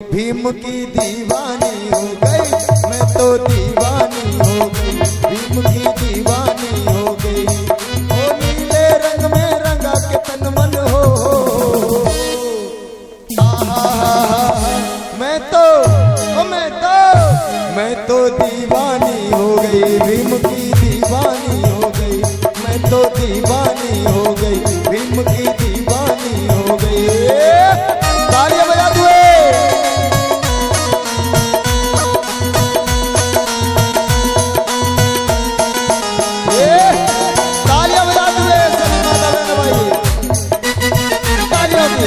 भीम की दीवानी हो गई, मैं तो दीवानी हो गई। भीम की दीवानी हो गई, ओ नीले रंग में रंगा के तन मन हो। मैं तो दीवानी हो गई, भीम की दीवानी हो गई। मैं तो दीवानी हो गई, भीम की दीवानी हो गई। तालियां बजा दो। तालियां बजा दो सभी माता बहन भाई, तालियों की।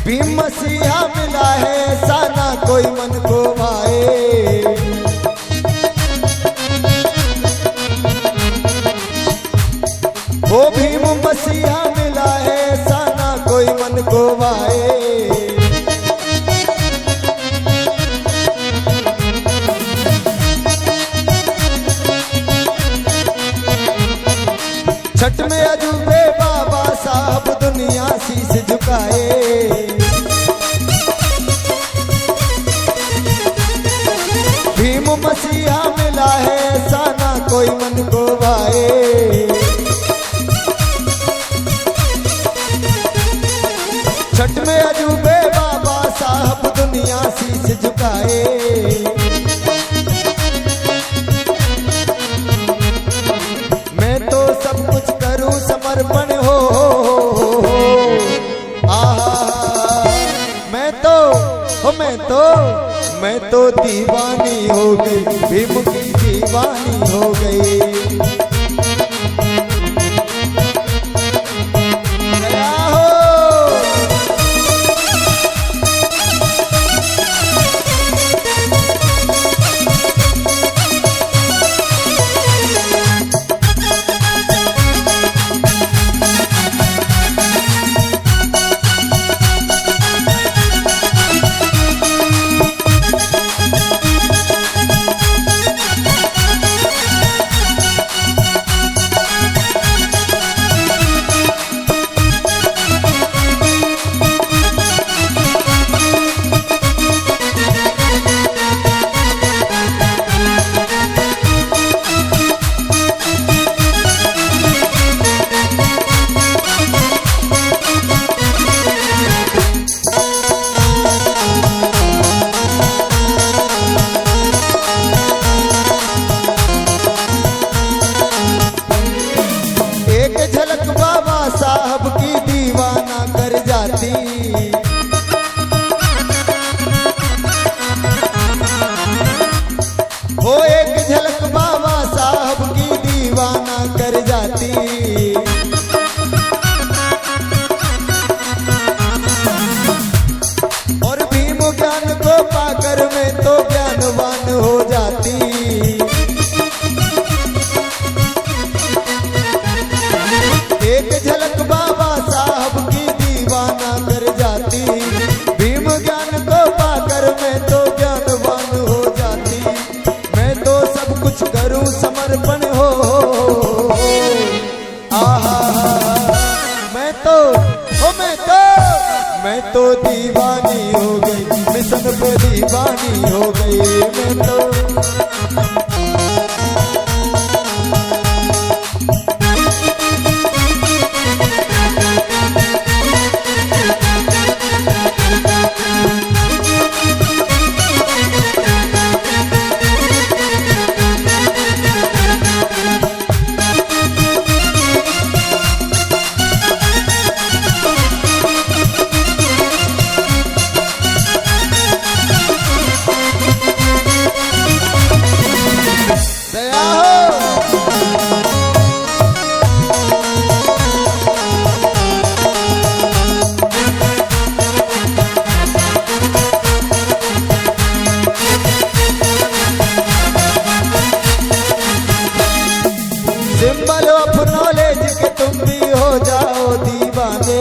भीम मसीहा मिला है, ऐसा ना कोई मन को भाए। वो भीम मसीहा मिला है, ऐसा ना कोई मन को भाए। छठ में अजूबे बाबा साहब दुनिया शीश झुकाए। भीम मसीहा मिला है, ऐसा ना कोई मन को भाए। छठ में अजूबे बाबा साहब दुनिया शीश झुकाए। मैं तो सब कुछ करूं समर्पण हो। मैं तो दीवानी हो गई, भीम की दीवानी हो गई। साहब की दीवाना कर जाती। वो एक झलक बाबा साहब की दीवाना कर जाती। और भीम ज्ञान को पाकर मैं तो ज्ञानवान हो जाती। एक झलक बाबा साहब की दीवाना कर जाती। भीम ज्ञान को पाकर मैं तो ज्ञानवान हो जाती। मैं तो सब कुछ करूं समर्पण हो। मैं तो दीवानी हो गई, मिशन पे दीवानी हो गई। मैं तो सिंबल ऑफ नॉलेज के तुम भी हो जाओ दीवाने।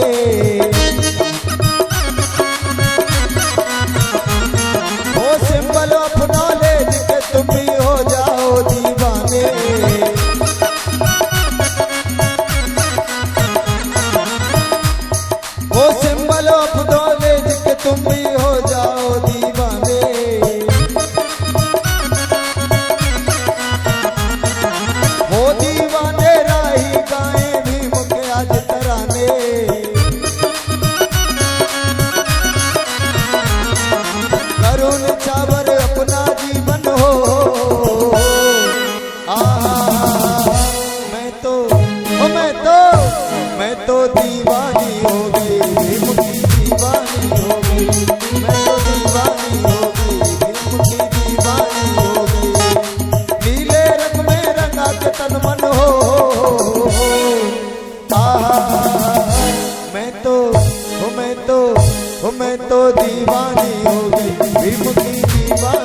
ओ सिंबल ऑफ नॉलेज के तुम भी हो जाओ दीवाने। ओ सिंबल ऑफ नॉलेज के तुम भी हो जाओ दीवाने। हो दीवाने राही गाए भीम के आज तराने। करुण छावर अपना जीवन हो। मैं तो दीवानी हो गई, भीम की दीवानी हो गई। मैं तो दीवानी हो गई, भीम की दीवानी हो गई। नीले रंग में रंगा के तन मन हो। मैं तो दीवानी हो गई, भीम की दीवानी।